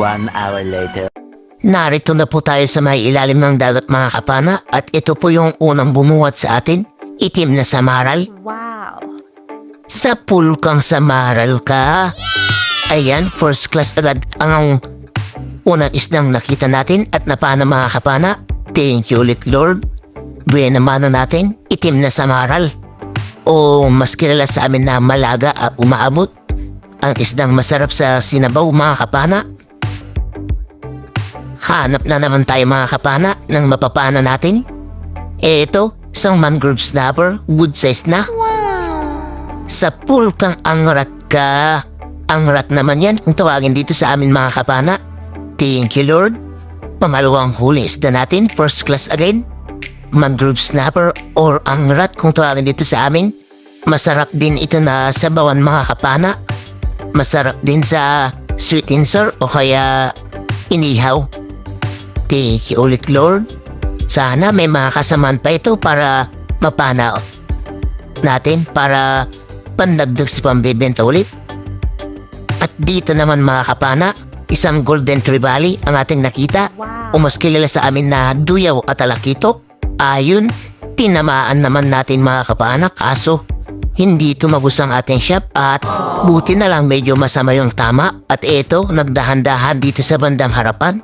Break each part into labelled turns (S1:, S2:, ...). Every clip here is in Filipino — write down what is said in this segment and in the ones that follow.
S1: 1 hour later.
S2: Narito na po tayo sa may ilalim ng dagat mga kapana at ito po yung unang bumuhat sa atin, itim na samaral.
S3: Wow!
S2: Sa pool kang samaral ka. Ayan, first class agad ang unang isdang nakita natin at napana mga kapana. Thank you ulit Lord. Buena mano natin, itim na samaral. O mas kilala sa amin na malaga at umaabot. Ang isdang masarap sa sinabaw mga kapana. Hanap na naman tayo mga kapana ng mapapana natin. Ito, isang mangrove snapper, good size na. Sa pool kang angrat ka. Angrat naman yan kung tawagin dito sa amin mga kapana. Thank you Lord. Pamalawang huli isda natin, first class again. Mangrove snapper or angrat kung tawagin dito sa amin. Masarap din ito na sabawan mga kapana. Masarap din sa sweet and sour o kaya inihaw. Thank you ulit Lord. Sana may mga kasamaan pa ito para mapana natin para pandagdag sa pambibenta ulit. At dito naman mga kapana, isang golden trevally ang ating nakita.
S3: Wow!
S2: O mas kilala sa amin na duyaw at talakito. Ayun, tinamaan naman natin mga kapana kaso hindi tumagos ang ating shop at buti na lang medyo masama yung tama at ito nagdahan-dahan dito sa bandang harapan.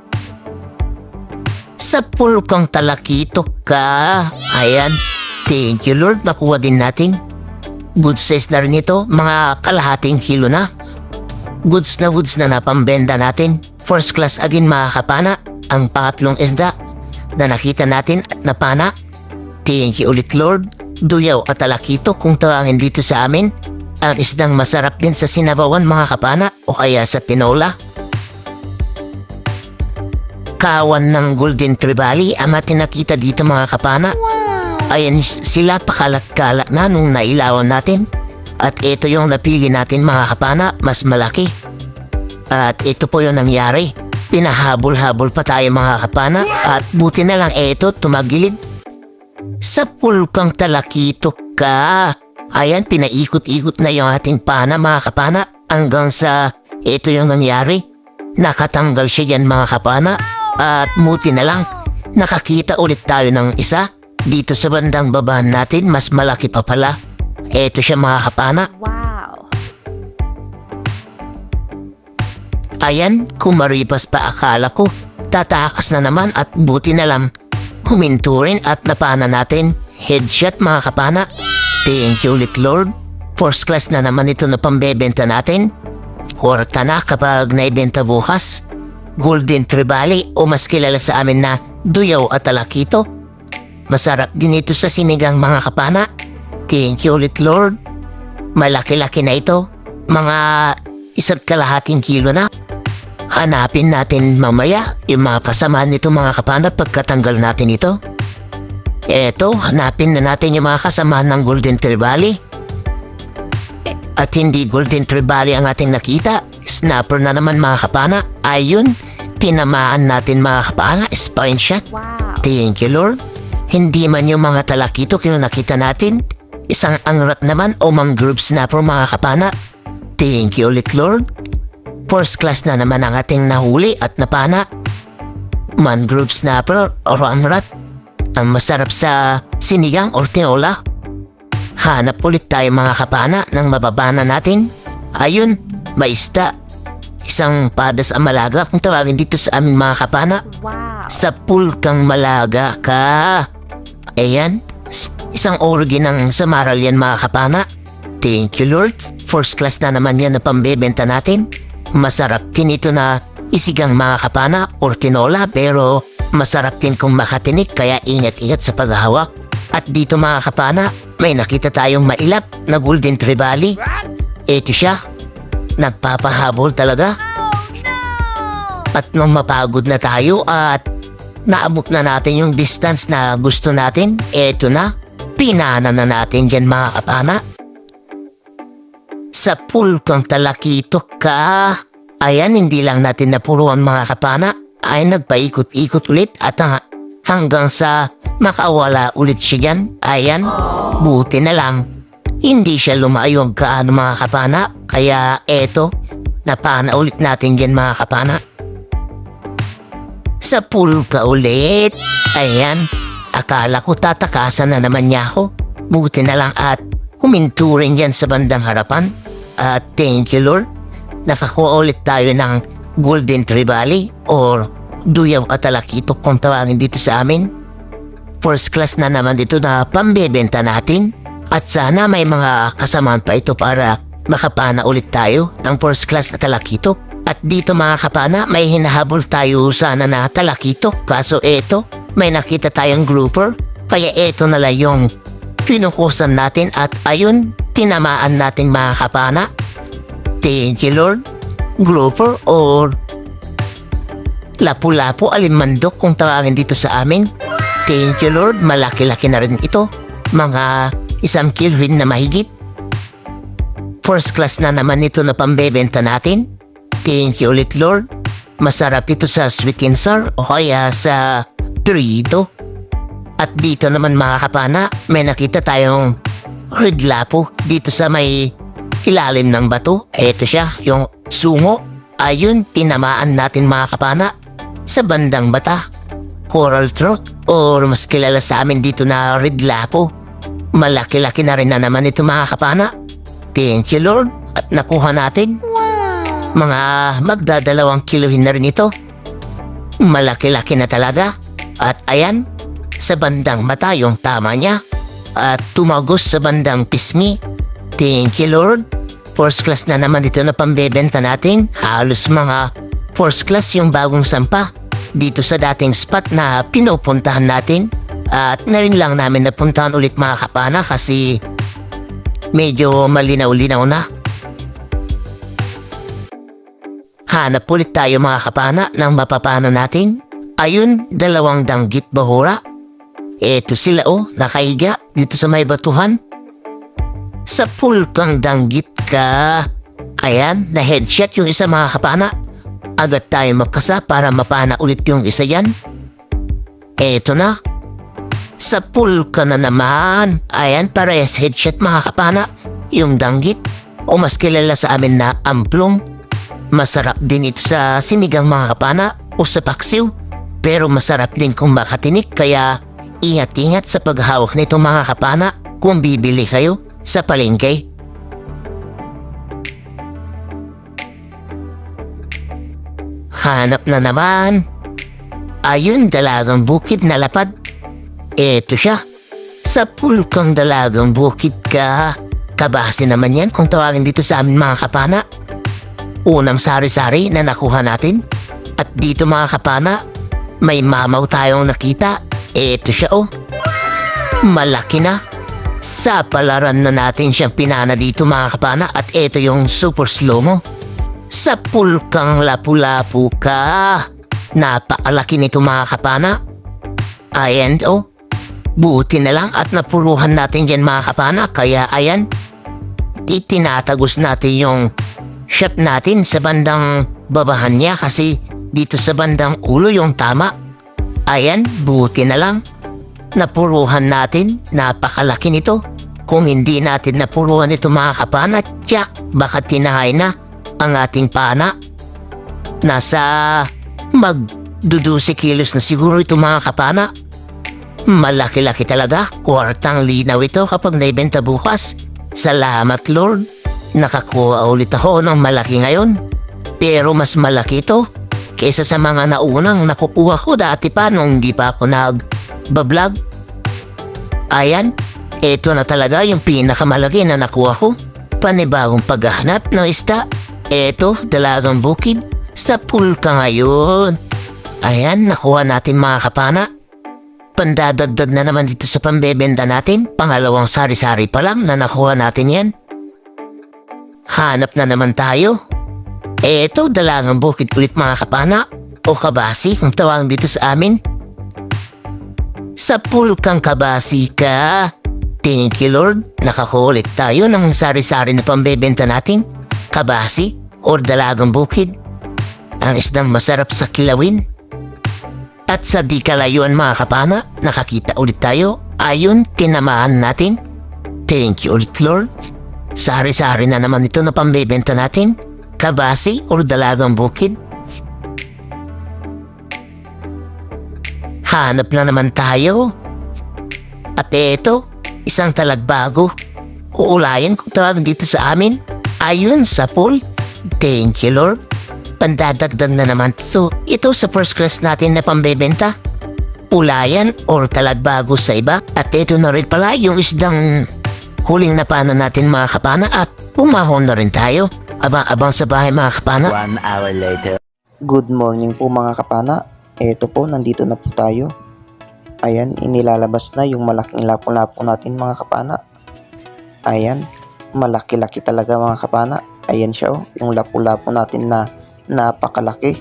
S2: Sa pool kang talakito ka. Ayan, thank you Lord, nakuha din natin. Good size na rin ito, mga kalahating kilo na. Goods na napambenda natin. First class again mga kapana, ang pangatlong isda na nakita natin at napana. Thank you ulit Lord. Duyaw at talakito kung tawagin dito sa amin. Ang isdang masarap din sa sinabawan mga kapana o kaya sa tinola. Kawan ng golden trevally ang ating nakita dito mga kapana. Ayan sila pakalat-kalat na nung nailawan natin. At ito yung napili natin mga kapana, mas malaki. At ito po yung nangyari. Pinahabol-habol pa tayo mga kapana at buti na lang ito tumagilid. Sa pool kang talakito ka. Ayan, pinaikot-ikot na yung ating pana mga kapana hanggang sa ito yung nangyari. Nakatanggal siya yan mga kapana at buti na lang nakakita ulit tayo ng isa. Dito sa bandang baba natin, mas malaki pa pala. Ito siya mga kapana.
S3: Wow!
S2: Ayan, kumaripas pa akala ko. Tatakas na naman at buti na lang. Huminto rin at napana natin. Headshot mga kapana. Thank you ulit Lord. First class na naman ito na pambebenta natin. Kwarta na kapag naibenta bukas. Golden trevally o mas kilala sa amin na duyaw at talakito. Masarap din ito sa sinigang mga kapana. Thank you ulit Lord. Malaki-laki na ito. Mga 1.5 kilo na. Hanapin natin mamaya yung mga kasamaan nito mga kapana pagkatanggal natin ito. Eto, hanapin na natin yung mga kasamaan ng golden trevally. At hindi golden trevally ang ating nakita. Snapper na naman mga kapana. Ayun, tinamaan natin mga kapana. Spine shot.
S3: Wow!
S2: Thank you Lord. Hindi man yung mga talakito kung nakita natin. Isang angrat naman o mangrove snapper mga kapana. Thank you ulit Lord. First class na naman ang ating nahuli at napana. Mangrove snapper o angrat. Ang masarap sa sinigang o tinola. Hanap ulit tayo mga kapana ng mababana natin. Ayun, may isda. Isang padas ang malaga kung tawagin dito sa amin mga kapana.
S3: Wow!
S2: Sa pool kang malaga ka. Ayan, isang origin ng samaral yan mga kapana. Thank you Lord. First class na naman yan na pambebenta natin. Masarap din ito na isigang mga kapana or tinola pero masarap din kung makatinik kaya ingat-ingat sa paghahawak. At dito mga kapana, may nakita tayong mailap na golden trevally. Ito siya. Nagpapahabol talaga. At nung mapagod na tayo at naabot na natin yung distance na gusto natin, eto na, pinana na natin dyan mga kapana. Sa pool kang talakito ka. Ayan, hindi lang natin napuruan mga kapana, ay nagpaikot-ikot ulit at hanggang sa makawala ulit siya dyan. Ayan, buti na lang. Hindi siya lumayong kaano mga kapana, kaya eto, napana ulit natin dyan mga kapana. Sa pool ka ulit. Ayan, akala ko tatakasan na naman niya ako. Buti na lang at huminto rin yan sa bandang harapan. At thank you Lord. Nakakuha ulit tayo ng Golden Trevally or Duyaw at Talakito kung tawagin dito sa amin. First class na naman dito na pambebenta natin. At sana may mga kasamaan pa ito para makapana ulit tayo ng first class na Talakito. At dito mga kapana, may hinahabol tayo sana na Talakito. Kaso eto, may nakita tayong grouper. Kaya eto na lang yung pinukusan natin at ayun, tinamaan natin mga kapana. Thank you Lord. Grouper or lapu-lapu alimandok kung tawagin dito sa amin. Thank you Lord, malaki-laki na rin ito. Mga 1 kilwin na mahigit. First class na naman ito na pambebenta natin. Thank you ulit Lord. Masarap ito sa sweet and sour o kaya sa burrito. At dito naman mga kapana, may nakita tayong red lapo dito sa may ilalim ng bato. Ito siya, yung sungo. Ayun, tinamaan natin mga kapana sa bandang bata. Coral trout or mas kilala sa amin dito na red lapo. Malaki-laki na rin na naman ito mga kapana. Thank you Lord. At nakuha natin. Mga magdadalawang kilohin na rin ito. Malaki-laki na talaga. At ayan, sa bandang mata yung tama niya. At tumagos sa bandang pismi. Thank you Lord. First class na naman ito na pambebenta natin. Halos mga first class yung bagong sampa dito sa dating spot na pinupuntahan natin. At na rin lang namin napuntahan ulit mga kapana kasi medyo malinaw-linaw na. Hanap ulit tayo mga kapana ng mapapano natin. Ayun, 2 danggit bahura. Eto sila nakahiga dito sa may batuhan. Sa pool kang danggit ka. Ayan, na headshot yung isa mga kapana. Agad tayo magkasa para mapana ulit yung isa yan. Eto na. Sa pool ka na naman. Ayan, parehas headshot mga kapana. Yung danggit o mas kilala sa amin na amplong. Masarap din ito sa sinigang mga kapana o sa paksiw. Pero masarap din kung makatinik kaya ingat-ingat sa paghawak nito mga kapana kung bibili kayo sa palengke. Hanap na naman. Ayun, dalagang bukid na lapad. Eto siya. Sa pool kang dalagang bukid ka. Kabase naman yan kung tawagin dito sa amin mga kapana. Unang sari-sari na nakuha natin. At dito mga kapana, may mamaw tayong nakita. Eto siya Malaki na. Sa palaran na natin siyang pinana dito mga kapana. At eto yung super slow-mo. Sa pool kang lapu-lapu ka. Napakalaki nito mga kapana. Ayan buti na lang at napuruhan natin dyan mga kapana. Kaya ayan, itinatagos natin yung shot natin sa bandang babahan niya kasi dito sa bandang ulo yung tama. Ayan, buti na lang. Napuruhan natin, napakalaki nito. Kung hindi natin napuruhan ito mga kapana, tiyak, baka tinahay na ang ating pana. Nasa magdudusi kilos na siguro ito mga kapana. Malaki-laki talaga, kwartang linaw ito kapag naibenta bukas. Salamat Lord. Nakakuha ulit ako ng malaki ngayon. Pero mas malaki ito kaysa sa mga naunang nakukuha ko dati pa nung hindi pa ako nag-vlog. Ayan, ito na talaga yung pinakamalaki na nakuha ko. Panibagong paghahanap ng isda. Ito, dalagang bukid. Sa pool ka ngayon. Ayan, nakuha natin mga kapana. Pandadagdag na naman dito sa pambebenta natin. Pangalawang sari-sari pa lang na nakuha natin yan. Hanap na naman tayo. Eto, dalagang bukid ulit mga kapana o kabasi kung tawagin dito sa amin. Sa pool kang kabasi ka. Thank you Lord. Nakakulit tayo ng sari-sari na pambebenta natin. Kabasi o dalagang bukid. Ang isdang masarap sa kilawin. At sa di kalayuan mga kapana, nakakita ulit tayo. Ayun, tinamaan natin. Thank you ulit Lord. Sari-sari na naman ito na pambebenta natin. Kabasi o dalagang bukid. Hanap na naman tayo. At eto, isang talagbago. Uulayan kung tawag dito sa amin. Ayun sa pool. Thank you, Lord. Pandadagdag na naman ito. Ito sa first class natin na pambebenta. Ulayan or talagbago sa iba. At ito na rin pala yung isdang huling napana natin mga kapana. At pumahon na rin tayo. Abang-abang sa bahay mga kapana.
S1: 1 hour later.
S3: Good morning po mga kapana. Eto po, nandito na po tayo. Ayan, inilalabas na yung malaking lapo-lapo natin mga kapana. Ayan, malaki-laki talaga mga kapana. Ayan siya oh, yung lapo-lapo natin na napakalaki.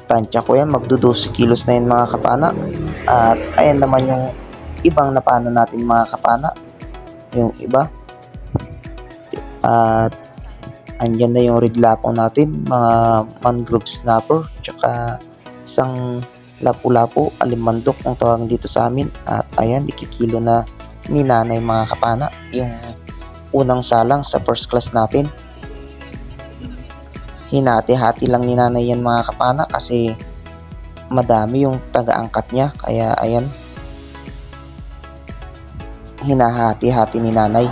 S3: Tansya ko yan, magdo-12 kilos na yan mga kapana. At ayan naman yung ibang napana natin mga kapana. Yung iba. At andyan na yung red lapo natin, mga mangrove snapper, tsaka isang lapu-lapu, alimandok kung tawag dito sa amin. At ayan, ikikilo na ni nanay mga kapana yung unang salang sa first class natin. Hinati-hati lang ni nanay yan mga kapana kasi madami yung taga-angkat niya. Kaya ayan, hinahati-hati ni nanay.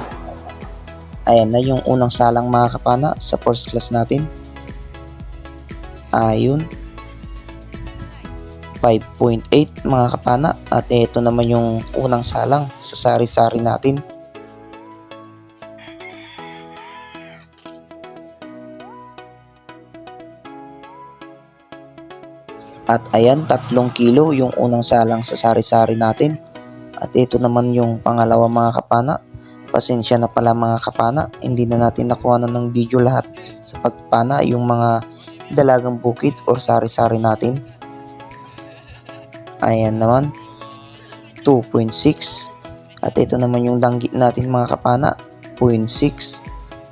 S3: Ayan na yung unang salang mga kapana sa first class natin. Ayun, 5.8 mga kapana. At ito naman yung unang salang sa sari-sari natin. At ayan, 3 kilo yung unang salang sa sari-sari natin. At ito naman yung pangalawa mga kapana. Pasensya na pala mga kapana, hindi na natin nakuha ng video lahat sa pagpana yung mga dalagang bukid or sari-sari natin. Ayan naman, 2.6. At ito naman yung danggit natin mga kapana, 0.6.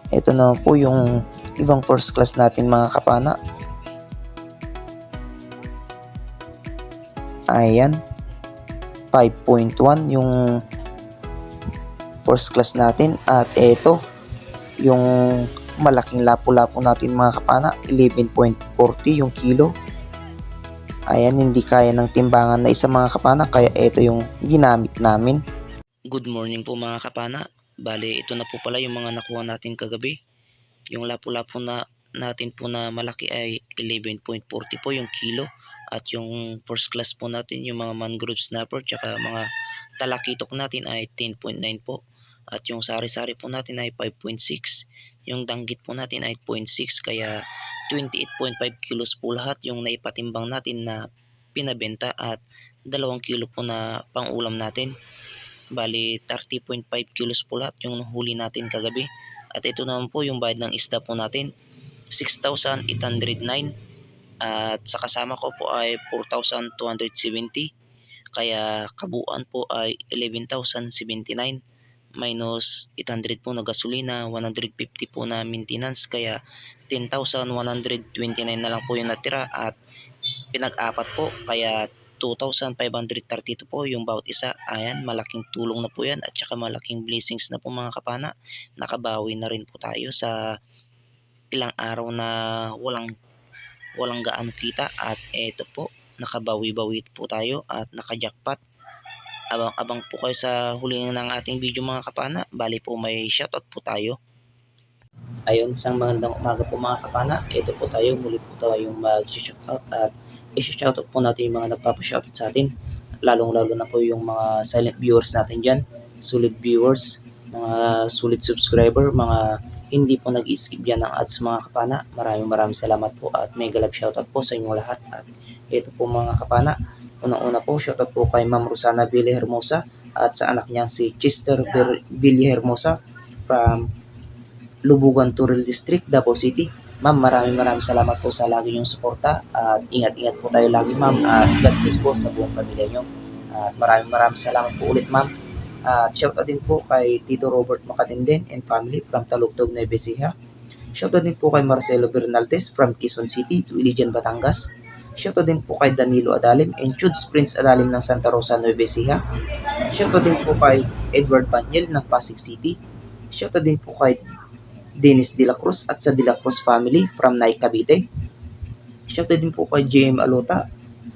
S3: Ito naman po yung ibang first class natin mga kapana. Ayan, 5.1 yung first class natin. At ito yung malaking lapu-lapu natin mga kapana, 11.40 yung kilo. Ayan, hindi kaya ng timbangan na isa mga kapana, kaya ito yung ginamit namin.
S4: Good morning po mga kapana. Bale, ito na po pala yung mga nakuha natin kagabi. Yung lapu-lapu na natin po na malaki ay 11.40 po yung kilo. At yung first class po natin, yung mga mangrove snapper tsaka mga talakitok natin ay 10.9 po. At yung sari-sari po natin ay 5.6. Yung danggit po natin ay 0.6, kaya 28.5 kilos po lahat yung naipatimbang natin na pinabenta at 2 kilo po na pang-ulam natin. Bali 30.5 kilos po lahat yung huli natin kagabi. At ito naman po yung bayad ng isda po natin, 6,809. At sa kasama ko po ay 4,270. Kaya kabuuan po ay 11,079. Minus 800 po na gasolina, 150 po na maintenance, kaya 10,129 na lang po yung natira. At pinag-apat po, kaya 2,532 po yung bawat isa. Ayan, malaking tulong na po yan at saka malaking blessings na po mga kapana. Nakabawi na rin po tayo sa ilang araw na walang gaano kita. At eto po, nakabawi-bawi po tayo at nakajackpot. Abang-abang po kayo sa huli ng ating video mga kapana. Bali po may shoutout po tayo. Ayun, isang magandang umaga po mga kapana. Ito po tayo, muli po tayong mag-shoutout at i-shoutout po natin yung mga nagpapa-shoutout sa atin. Lalong-lalo na po yung mga silent viewers natin dyan. Solid viewers, mga solid subscriber, mga hindi po nag-skip yan ng ads mga kapana. Maraming salamat po at mega love shoutout po sa inyong lahat. At ito po mga kapana, unang-una po shoutout po kay Ma'am Rosana Villahermosa at sa anak niya si Chester Villahermosa from Lubugan Turil District, Davao City. Ma'am, maraming salamat po sa lagi niyong suporta at ingat-ingat po tayo lagi ma'am at God bless po sa buong pamilya niyo. At maraming salamat po ulit ma'am. At shoutout din po kay Tito Robert Macatinden and family from Talugtog, Nueva Ecija. Shoutout din po kay Marcelo Bernaldez from Quezon City to Iligan, Batangas. Shoutout din po kay Danilo Adalim and Chuds Prince Adalim ng Santa Rosa, Nueva Ecija. Shoutout din po kay Edward Banyel ng Pasig City. Shoutout din po kay Dennis De La Cruz at sa De La Cruz family from Nay, Cavite. Shoutout din po kay JM Alota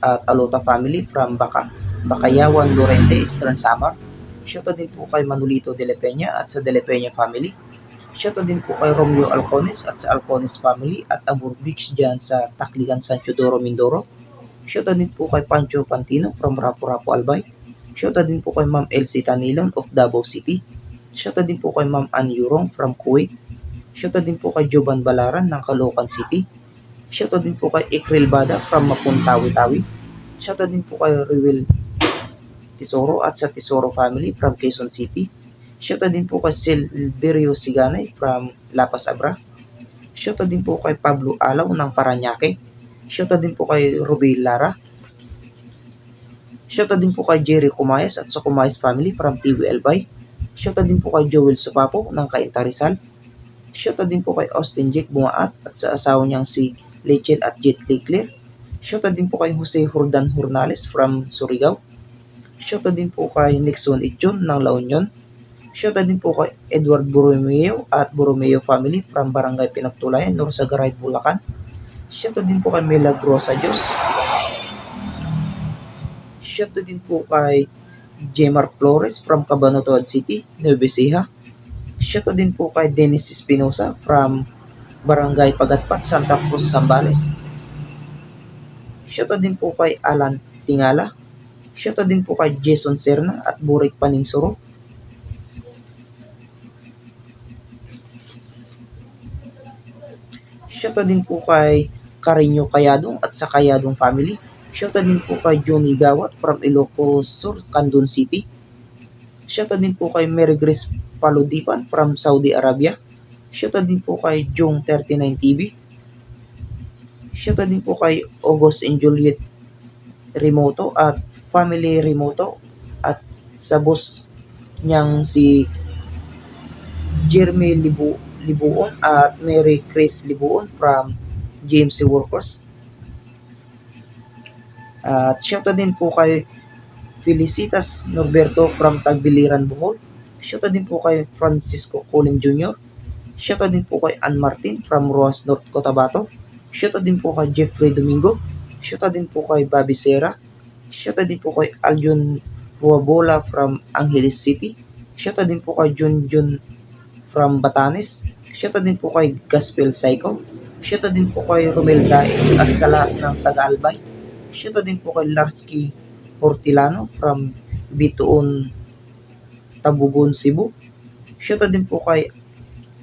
S4: at Alota family from Baka,
S3: Bakayawan Lorente Eastern Samar. Shoutout din po kay Manolito de la Peña at sa de la Peña family. Shoutout din po kay Romeo Alcones at sa Alcones family at Abur Beach dyan sa Tacligan, San Teodoro, Mindoro. Shoutout din po kay Pancho Pantino from Rapu-Rapu Albay. Shoutout din po kay Ma'am Elsie Tanilon of Davao City. Shoutout din po kay Ma'am Ann Yurong from Kuwait. Shoutout din po kay Joban Balaran ng Caloocan City. Shoutout din po kay Ikril Bada from Mapuntawi-Tawi. Shoutout din po kay Rewel Tesoro at sa Tesoro family from Quezon City. Shoutout din po kay Silverio Siganay from La Paz Abra. Shoutout din po kay Pablo Alaw ng Paranaque. Shoutout din po kay Ruby Lara. Shoutout din po kay Jerry Kumayas at sa Kumayas family from TV Albay. Shoutout din po kay Joel Supapo ng Cainta Rizal. Shoutout din po kay Austin Jake Bumaat at sa asawa niyang si Lechel at Jet Leclerc. Shoutout din po kay Jose Jordan Hornales from Surigao. Shoutout din po kay Nixon Itchon ng La Union. Shoutout din po kay Edward Borromeo at Borromeo family from Barangay Pinagtulayan, Norsagaray, Bulacan. Shoutout din po kay Milagrosa Diyos. Shoutout din po kay Jemar Flores from Cabanatuan City, Nueva Ecija. Shoutout din po kay Dennis Espinosa from Barangay Pagatpat, Santa Cruz, Zambales. Shoutout din po kay Alan Tingala. Shoutout din po kay Jason Serna at Burik Paninsuro. Shoutout din po kay Carino Kayadong at sa Kayadong family. Shoutout din po kay Johnny Gawat from Ilocos Sur, Candon City. Shoutout din po kay Mary Grace Paludipan from Saudi Arabia. Shoutout din po kay Jong 39 TV. Shoutout din po kay August and Juliet Remoto at Family Remoto at sa boss niyang si Jeremy Libuon at Mary Chris Libuon from GMC Workers. At shoutout din po kay Felicitas Norberto from Tagbiliran, Bohol. Shoutout din po kay Francisco Colin Jr. Shoutout din po kay Ann Martin from Roas North Cotabato. Shoutout din po kay Jeffrey Domingo. Shoutout din po kay Bobby Serra. Shoutout din po kay Aljon Ruabola from Angeles City. Shoutout din po kay Junjun from Batanes. Shoutout din po kay Gospel Psycho. Shoutout din po kay Romel Daig at sa lahat ng taga-Albay. Shoutout din po kay Larsky Hortilano from Bituon, Tabugon, Cebu. Shoutout din po kay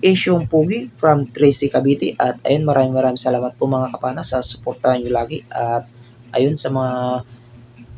S3: Esyong Pugi from Tracy, Cavite. At ayun, maraming salamat po mga kapana sa suportahan nyo lagi. At ayun, sa mga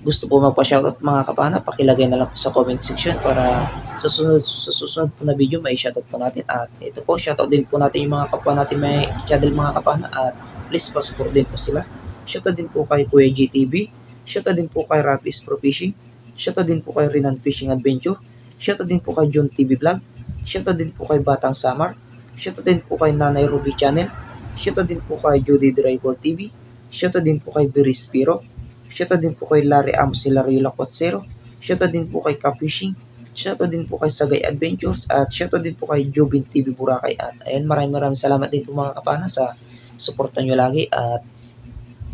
S3: gusto po magpa-shoutout mga kapana, pakilagay na lang po sa comment section para sa susunod po na video may shoutout po natin. At ito po, shoutout din po natin yung mga kapwa natin may channel mga kapana at please pa-support din po sila. Shoutout din po kay Kuya GTV, shoutout din po kay Rapis Pro Fishing, shoutout din po kay Renan Fishing Adventure, shoutout din po kay John TV Vlog, shoutout din po kay Batang Samar, shoutout din po kay Nanay Ruby Channel, shoutout din po kay Judy Driver TV, shoutout din po kay Biris Piro, shoutout din po kay Larry Amos Hilario Lacuatsero, shoutout din po kay Ka-Fishing, shoutout din po kay Sagay Adventures, at shoutout din po kay Jobin TV Boracay. At ayun, maraming salamat din po mga kapana sa suporta nyo lagi. At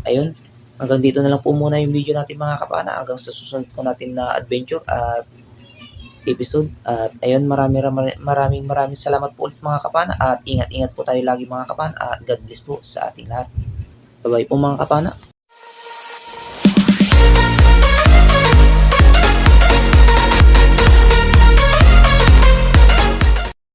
S3: ayun, hanggang dito na lang po muna yung video natin mga kapana, hanggang sa susunod po natin na adventure at episode. At ayun, maraming salamat po ulit mga kapana, at ingat po tayo lagi mga kapana, at God bless po sa ating lahat. Bye bye po mga kapana.